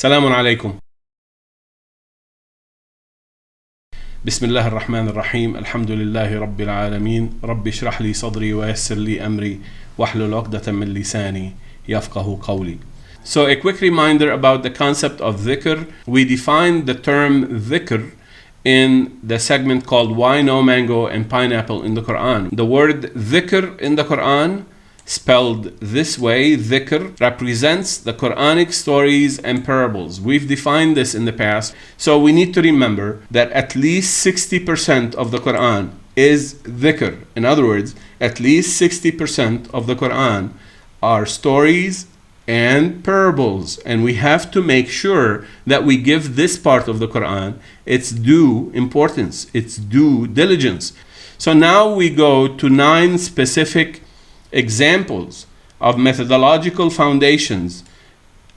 Salamun alaikum. بسم الله الرحمن الرحيم الحمد لله رب العالمين رب اشرح لي صدري ويسر لي أمري واحلل عقدة من لساني يفقه قولي. So a quick reminder about the concept of dhikr. We defined the term dhikr in the segment called Why No Mango and Pineapple in the Quran. The word dhikr in the Quran, spelled this way, dhikr, represents the Quranic stories and parables. We've defined this in the past, so we need to remember that at least 60% of the Quran is dhikr. In other words, at least 60% of the Quran are stories and parables, and we have to make sure that we give this part of the Quran its due importance, its due diligence. So now we go to 9 specific examples of methodological foundations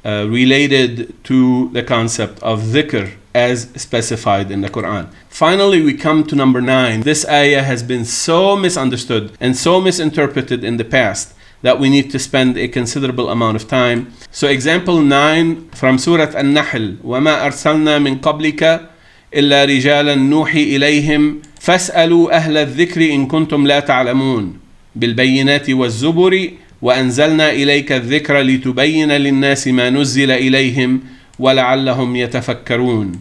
related to the concept of dhikr as specified in the Quran. Finally, we come to number 9. This ayah has been so misunderstood and so misinterpreted in the past that we need to spend a considerable amount of time. So example 9 from Surah An-Nahl, وَمَا أَرْسَلْنَا مِن قَبْلِكَ إِلَّا رِجَالًا نُوحِي إِلَيْهِمْ فَاسْأَلُوا أَهْلَ الذِّكْرِ إِن كُنتُمْ لَا تَعْلَمُونَ بالبينات والزبر وأنزلنا إليك الذكر لتبين للناس ما نزل إليهم ولعلهم يتفكرون.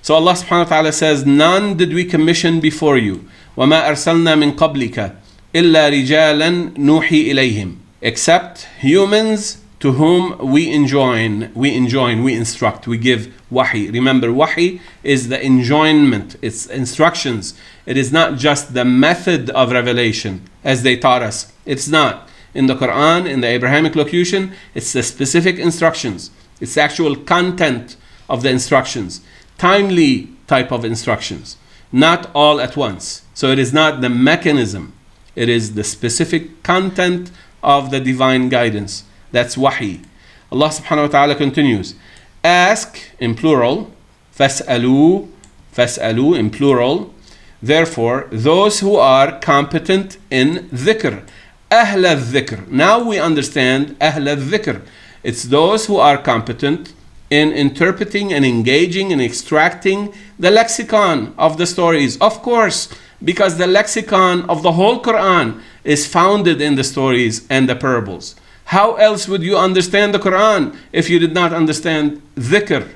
So Allah subhanahu wa ta'ala says, none did we commission before you. وما أرسلنا من قبلك إلا رجالا نوحي إليهم, except humans to whom we enjoin, we instruct, we give wahi. Remember, wahi is the enjoinment, it's instructions. It is not just the method of revelation as they taught us. It's not. In the Quran, in the Abrahamic locution, it's the specific instructions. It's the actual content of the instructions. Timely type of instructions. Not all at once. So it is not the mechanism. It is the specific content of the divine guidance. That's wahi. Allah subhanahu wa ta'ala continues. Ask, in plural. فَاسْأَلُوا in plural. Therefore, those who are competent in dhikr. أهل الذكر. Now we understand أهل الذكر. It's those who are competent in interpreting and engaging and extracting the lexicon of the stories. Of course, because the lexicon of the whole Quran is founded in the stories and the parables. How else would you understand the Quran if you did not understand dhikr?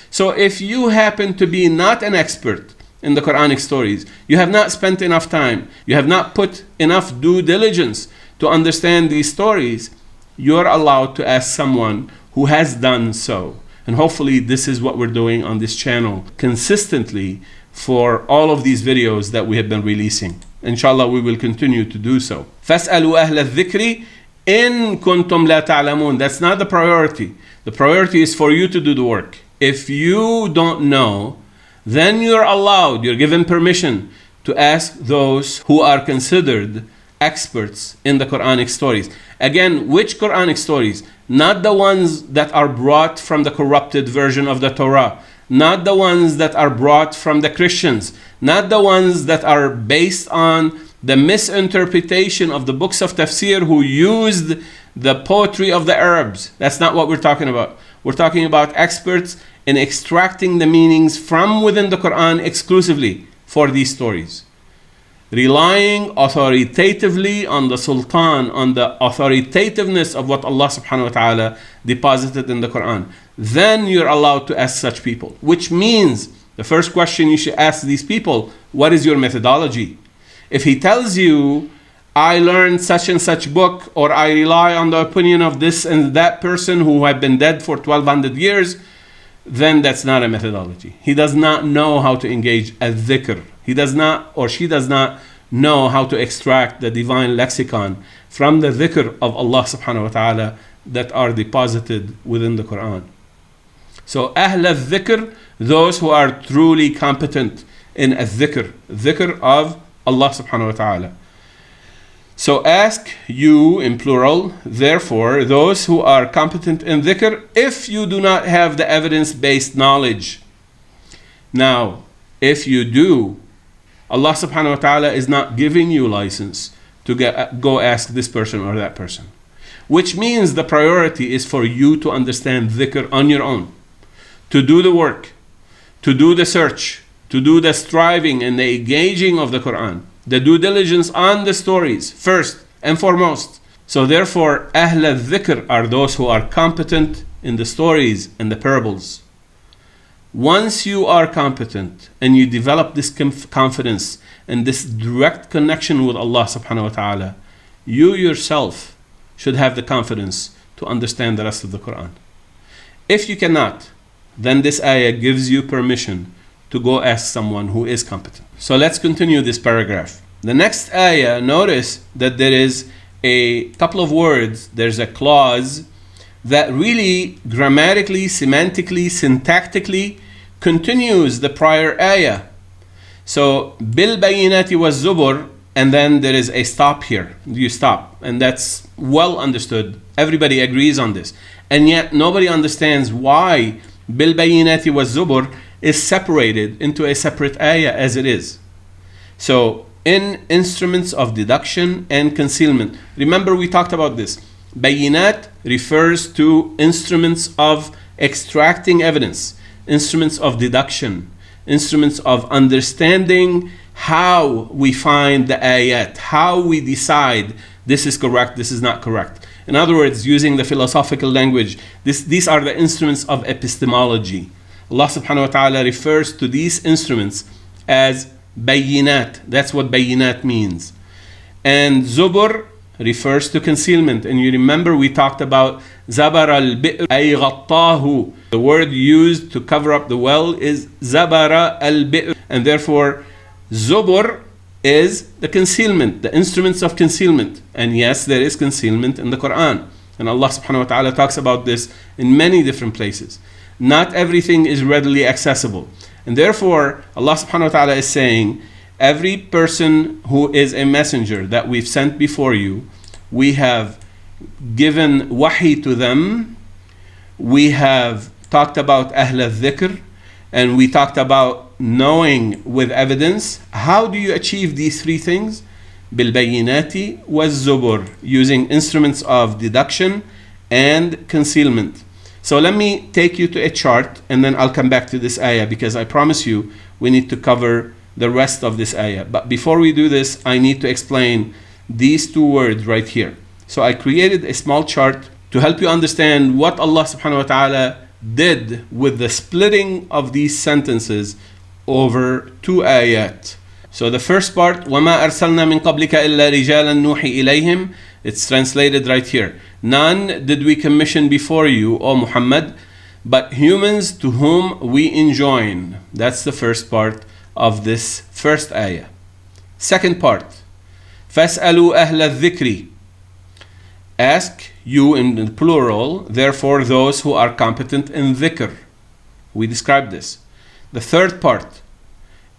So if you happen to be not an expert in the Quranic stories, you have not spent enough time, you have not put enough due diligence to understand these stories, you're allowed to ask someone who has done so. And hopefully this is what we're doing on this channel consistently for all of these videos that we have been releasing. Inshallah, we will continue to do so. فَاسْأَلُوا أَهْلَ الذِّكْرِ إِن كُنتُمْ لَا تَعْلَمُونَ. That's not the priority. The priority is for you to do the work. If you don't know, then you're allowed, you're given permission to ask those who are considered experts in the Quranic stories. Again, which Quranic stories? Not the ones that are brought from the corrupted version of the Torah, not the ones that are brought from the Christians, not the ones that are based on the misinterpretation of the books of tafsir who used the poetry of the Arabs. That's not what we're talking about. We're talking about experts in extracting the meanings from within the Quran exclusively for these stories. Relying authoritatively on the Sultan, on the authoritativeness of what Allah subhanahu wa ta'ala deposited in the Quran. Then you're allowed to ask such people. Which means, the first question you should ask these people, what is your methodology? If he tells you, I learned such and such book, or I rely on the opinion of this and that person who have been dead for 1200 years, then that's not a methodology. He does not know how to engage a dhikr. He does not, or she does not know how to extract the divine lexicon from the dhikr of Allah subhanahu wa ta'ala that are deposited within the Quran. So Ahl al-Dhikr, those who are truly competent in al-Dhikr, dhikr of Allah subhanahu wa ta'ala. So ask you, in plural, therefore, those who are competent in dhikr, if you do not have the evidence-based knowledge. Now, if you do, Allah subhanahu wa ta'ala is not giving you license to go ask this person or that person. Which means the priority is for you to understand dhikr on your own. to do the work, to do the search, to do the striving and the engaging of the Quran, the due diligence on the stories first and foremost. So therefore, Ahl al-Dhikr are those who are competent in the stories and the parables. Once you are competent and you develop this confidence and this direct connection with Allah subhanahu wa ta'ala, you yourself should have the confidence to understand the rest of the Quran. If you cannot, then this ayah gives you permission to go ask someone who is competent. So let's continue this paragraph. The next ayah, notice that there is a couple of words, there's a clause that really grammatically, semantically, syntactically continues the prior ayah. So, bil bayinati was zubur, and then there is a stop here. You stop, and that's well understood. Everybody agrees on this. And yet nobody understands why bil bayinati was zubur is separated into a separate ayah as it is. So, in instruments of deduction and concealment. Remember we talked about this. Bayinat refers to instruments of extracting evidence, instruments of deduction, instruments of understanding how we find the ayat, how we decide this is correct, this is not correct. In other words, using the philosophical language, these are the instruments of epistemology. Allah subhanahu wa ta'ala refers to these instruments as bayinat. That's what bayinat means. And zubur refers to concealment. And you remember we talked about zabar al-bi'r ay ghattahu. The word used to cover up the well is zabara al-bi'r. And therefore, zubur is the concealment, the instruments of concealment. And yes, there is concealment in the Quran. And Allah subhanahu wa ta'ala talks about this in many different places. Not everything is readily accessible. And therefore, Allah subhanahu wa ta'ala is saying, every person who is a messenger that we've sent before you, we have given wahi to them. We have talked about Ahl al-Dhikr, and we talked about knowing with evidence. How do you achieve these three things? Bil-bayinati waz-zubur, using instruments of deduction and concealment. So let me take you to a chart, and then I'll come back to this ayah, because I promise you we need to cover the rest of this ayah. But before we do this, I need to explain these two words right here. So I created a small chart to help you understand what Allah subhanahu wa ta'ala did with the splitting of these sentences over two ayat. So the first part, وَمَا أَرْسَلْنَا مِن قَبْلِكَ إِلَّا رِجَالًا نُوحِي إِلَيْهِمْ. It's translated right here. None did we commission before you, O Muhammad, but humans to whom we enjoin. That's the first part of this first ayah. Second part, فَاسْأَلُوا أَهْلَ الذِّكْرِ. Ask you in the plural, therefore those who are competent in dhikr. We described this. The third part,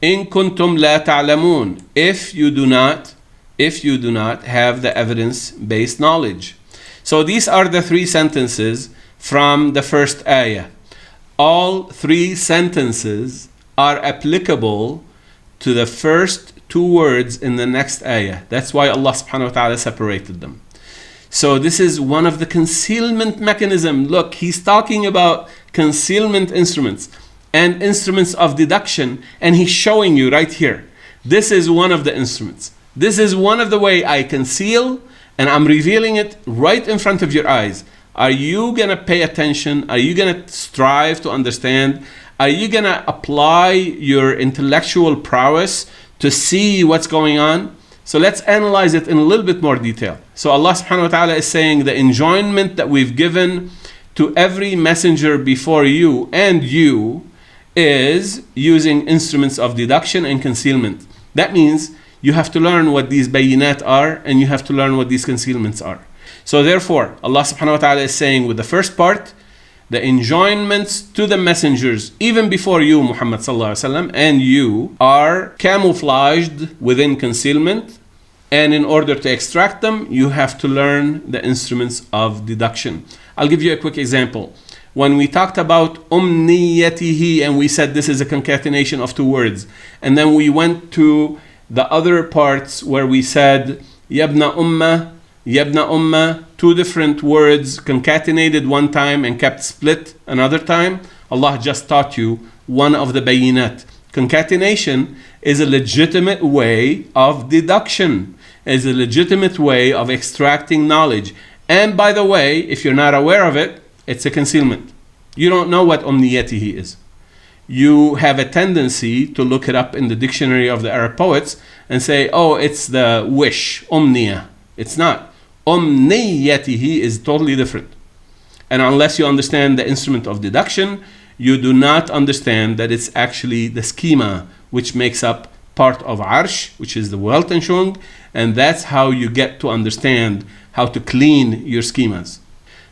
إِن كُنْتُمْ لَا تَعْلَمُونَ. If you do not have the evidence-based knowledge. So these are the three sentences from the first ayah. All three sentences are applicable to the first two words in the next ayah. That's why Allah subhanahu wa ta'ala separated them. So this is one of the concealment mechanism. Look, he's talking about concealment instruments and instruments of deduction, and he's showing you right here. This is one of the instruments. This is one of the way I conceal, and I'm revealing it right in front of your eyes. Are you gonna pay attention? Are you gonna strive to understand? Are you gonna apply your intellectual prowess to see what's going on? So let's analyze it in a little bit more detail. So Allah subhanahu wa ta'ala is saying the enjoinment that we've given to every messenger before you and you is using instruments of deduction and concealment. That means you have to learn what these bayinat are, and you have to learn what these concealments are. So therefore, Allah subhanahu wa ta'ala is saying with the first part, the enjoinments to the messengers, even before you, Muhammad sallallahu alaihi wasallam, and you are camouflaged within concealment, and in order to extract them, you have to learn the instruments of deduction. I'll give you a quick example. When we talked about umniyatihi, and we said this is a concatenation of two words, and then we went to the other parts where we said yabna umma, two different words concatenated one time and kept split another time. Allah just taught you one of the bayinat. Concatenation is a legitimate way of deduction, is a legitimate way of extracting knowledge. And by the way, if you're not aware of it, it's a concealment. You don't know what omniyatihi is. You have a tendency to look it up in the dictionary of the Arab poets and say, oh, it's the wish, omnia. It's not. Omniyatihi is totally different. And unless you understand the instrument of deduction, you do not understand that it's actually the schema which makes up part of Arsh, which is the Weltanschauung, and that's how you get to understand how to clean your schemas.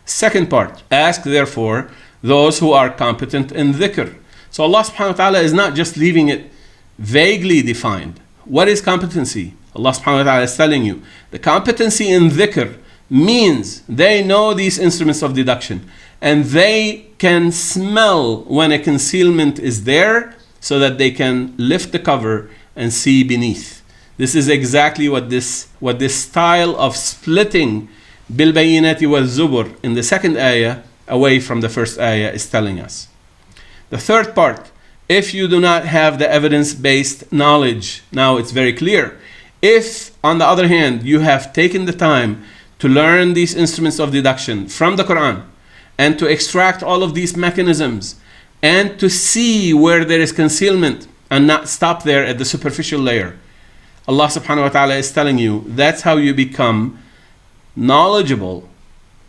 Second part, ask therefore those who are competent in dhikr. So Allah subhanahu wa ta'ala is not just leaving it vaguely defined. What is competency? Allah subhanahu wa ta'ala is telling you the competency in dhikr means they know these instruments of deduction and they can smell when a concealment is there so that they can lift the cover and see beneath. This is exactly what this style of splitting bil bayinati wal zubur in the second ayah away from the first ayah is telling us. The third part, if you do not have the evidence-based knowledge, now it's very clear. If, on the other hand, you have taken the time to learn these instruments of deduction from the Quran and to extract all of these mechanisms and to see where there is concealment and not stop there at the superficial layer, Allah subhanahu wa ta'ala is telling you that's how you become knowledgeable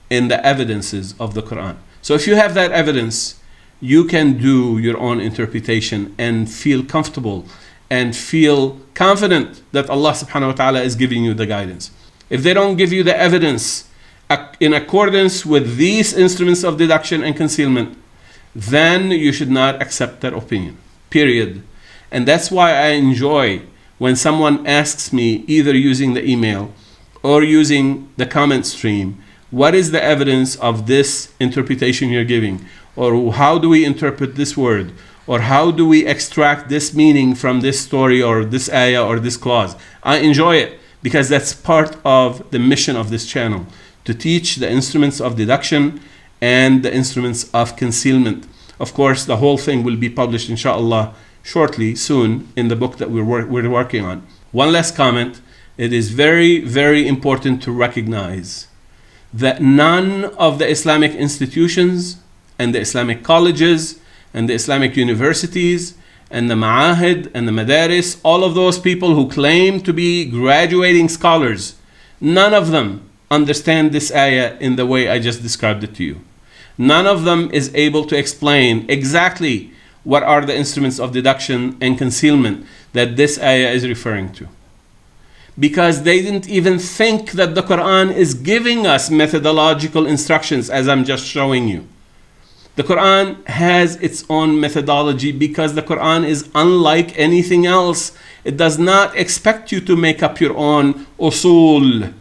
in the evidences of the Quran. So if you have that evidence, you can do your own interpretation and feel comfortable and feel confident that Allah subhanahu wa ta'ala is giving you the guidance. If they don't give you the evidence in accordance with these instruments of deduction and concealment, then you should not accept their opinion, period. And that's why I enjoy when someone asks me, either using the email or using the comment stream, what is the evidence of this interpretation you're giving? Or how do we interpret this word? Or how do we extract this meaning from this story or this ayah or this clause? I enjoy it because that's part of the mission of this channel, to teach the instruments of deduction and the instruments of concealment. Of course, the whole thing will be published, inshallah, shortly, soon, in the book that we're working on. One last comment. It is very, very important to recognize that none of the Islamic institutions and the Islamic colleges and the Islamic universities and the ma'ahid and the madaris, all of those people who claim to be graduating scholars, none of them understand this ayah in the way I just described it to you. None of them is able to explain exactly what are the instruments of deduction and concealment that this ayah is referring to. Because they didn't even think that the Quran is giving us methodological instructions as I'm just showing you. The Quran has its own methodology because the Quran is unlike anything else. It does not expect you to make up your own usul,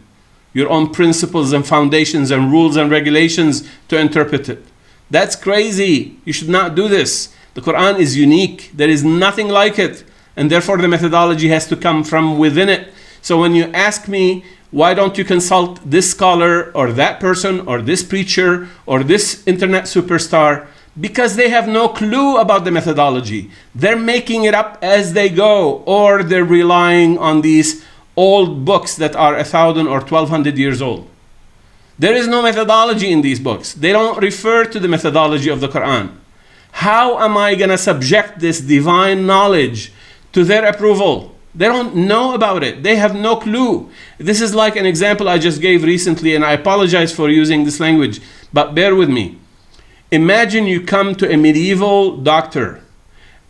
your own principles and foundations and rules and regulations to interpret it. That's crazy. You should not do this. The Quran is unique. There is nothing like it. And therefore the methodology has to come from within it. So when you ask me, why don't you consult this scholar or that person or this preacher or this internet superstar? Because they have no clue about the methodology. They're making it up as they go, or they're relying on these old books that are 1,000 or 1,200 years old. There is no methodology in these books. They don't refer to the methodology of the Quran. How am I going to subject this divine knowledge to their approval? They don't know about it. They have no clue. This is like an example I just gave recently, and I apologize for using this language, but bear with me. Imagine you come to a medieval doctor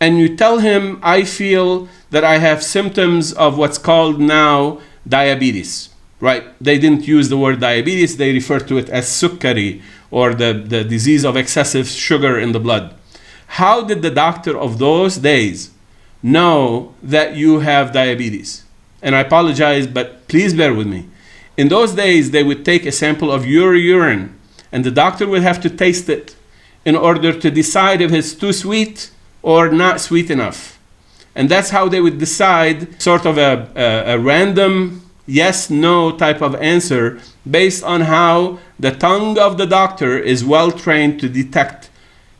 and you tell him, I feel that I have symptoms of what's called now diabetes, right? They didn't use the word diabetes. They refer to it as sukkari, or the disease of excessive sugar in the blood. How did the doctor of those days know that you have diabetes? And I apologize, but please bear with me. In those days, they would take a sample of your urine and the doctor would have to taste it in order to decide if it's too sweet or not sweet enough. And that's how they would decide, sort of a random yes, no type of answer based on how the tongue of the doctor is well trained to detect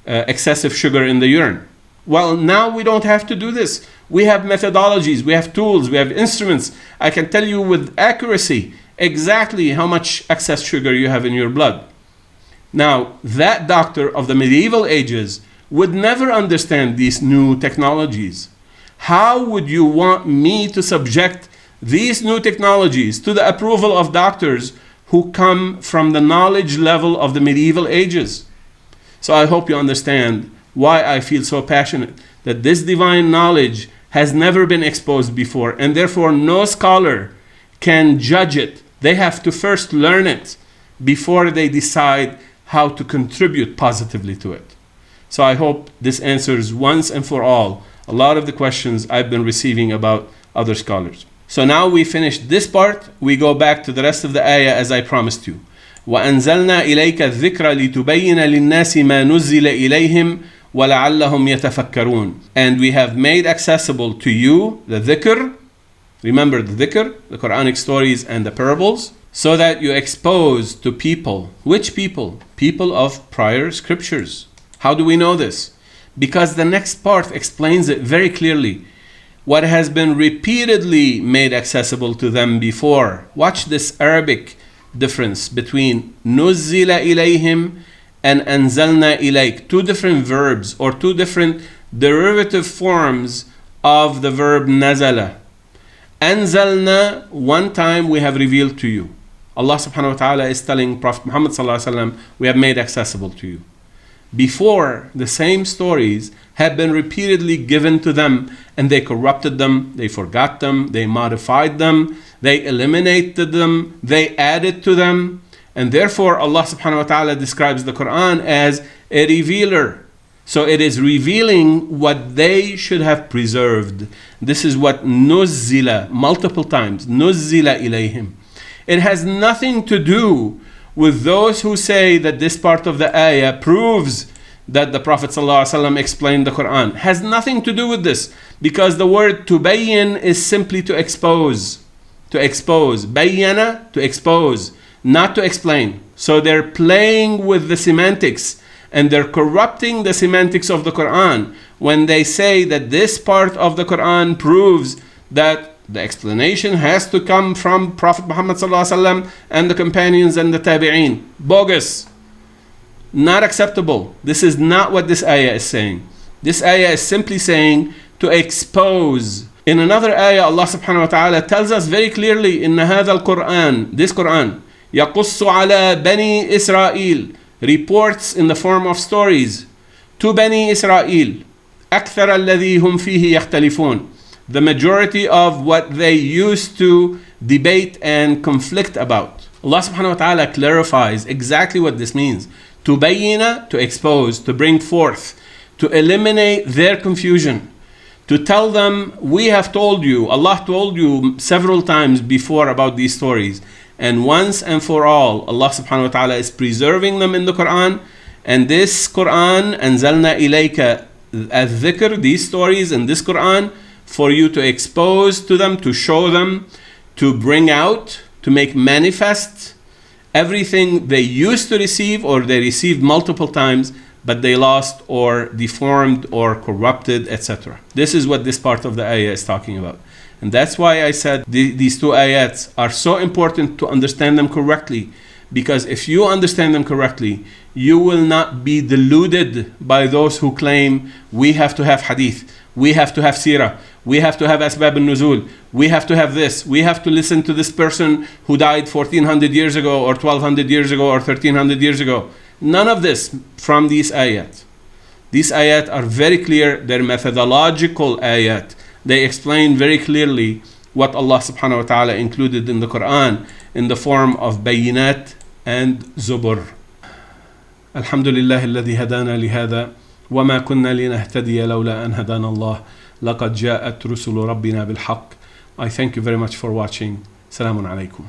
excessive sugar in the urine. Well, now we don't have to do this. We have methodologies, we have tools, we have instruments. I can tell you with accuracy exactly how much excess sugar you have in your blood. Now, that doctor of the medieval ages would never understand these new technologies. How would you want me to subject these new technologies to the approval of doctors who come from the knowledge level of the medieval ages? So I hope you understand why I feel so passionate that this divine knowledge has never been exposed before, and therefore no scholar can judge it. They have to first learn it before they decide how to contribute positively to it. So I hope this answers once and for all a lot of the questions I've been receiving about other scholars. So now we finished this part, we go back to the rest of the ayah as I promised you. وَأَنزَلْنَا إِلَيْكَ الذِّكْرَ لِتُبَيِّنَ لِلنَّاسِ مَا نُزِّلَ إِلَيْهِمْ وَلَعَلَّهُمْ يَتَفَكَّرُونَ. And we have made accessible to you the dhikr, remember the dhikr, the Quranic stories and the parables, so that you expose to people. Which people? People of prior scriptures. How do we know this? Because the next part explains it very clearly. What has been repeatedly made accessible to them before. Watch this Arabic difference between نُزِّلَ إِلَيْهِمْ and أَنزَلْنَا إِلَيْكَ. Two different verbs or two different derivative forms of the verb نَزَلَ. أَنزَلْنَا, one time we have revealed to you. Allah subhanahu wa ta'ala is telling Prophet Muhammad sallallahu alaihi wasallam, we have made accessible to you. Before, the same stories had been repeatedly given to them, and they corrupted them, they forgot them, they modified them, they eliminated them, they added to them, and therefore Allah subhanahu wa ta'ala describes the Quran as a revealer. So it is revealing what they should have preserved. This is what nuzzila, multiple times, nuzzila ilayhim. It has nothing to do with those who say that this part of the ayah proves that the Prophet ﷺ explained the Quran. Has nothing to do with this, because the word tubayyin is simply to expose. To expose. Bayyana, to expose, not to explain. So they're playing with the semantics and they're corrupting the semantics of the Quran when they say that this part of the Quran proves that the explanation has to come from Prophet Muhammad ﷺ and the companions and the tabi'een. Bogus. Not acceptable. This is not what this ayah is saying. This ayah is simply saying to expose. In another ayah, Allah subhanahu wa ta'ala tells us very clearly, إِنَّ هَذَا الْقُرْآنِ, this Quran, يَقُصُّ عَلَى بَنِي إِسْرَائِيل, reports in the form of stories to Bani Israel, أَكْثَرَ الَّذِي هُمْ فِيهِ يَخْتَلِفُونَ, the majority of what they used to debate and conflict about. Allah subhanahu wa ta'ala clarifies exactly what this means. To bayyina, to expose, to bring forth, to eliminate their confusion, to tell them, we have told you, Allah told you several times before about these stories, and once and for all, Allah subhanahu wa ta'ala is preserving them in the Quran, and this Quran, أنزلنا إليك الذكر, these stories in this Quran, for you to expose to them, to show them, to bring out, to make manifest everything they used to receive or they received multiple times, but they lost or deformed or corrupted, etc. This is what this part of the ayah is talking about. And that's why I said these two ayats are so important to understand them correctly, because if you understand them correctly, you will not be deluded by those who claim we have to have hadith, we have to have seerah, we have to have asbab al-nuzul, we have to have this, we have to listen to this person who died 1400 years ago or 1200 years ago or 1300 years ago. None of this from these ayat. These ayat are very clear, they're methodological ayat. They explain very clearly what Allah subhanahu wa ta'ala included in the Quran in the form of bayinat and zubur. Alhamdulillah alladhi hadana lihada وما كنا لنهتدي لولا أن هدانا الله لقد جاءت رسل ربنا بالحق. I thank you very much for watching. Assalamu alaikum.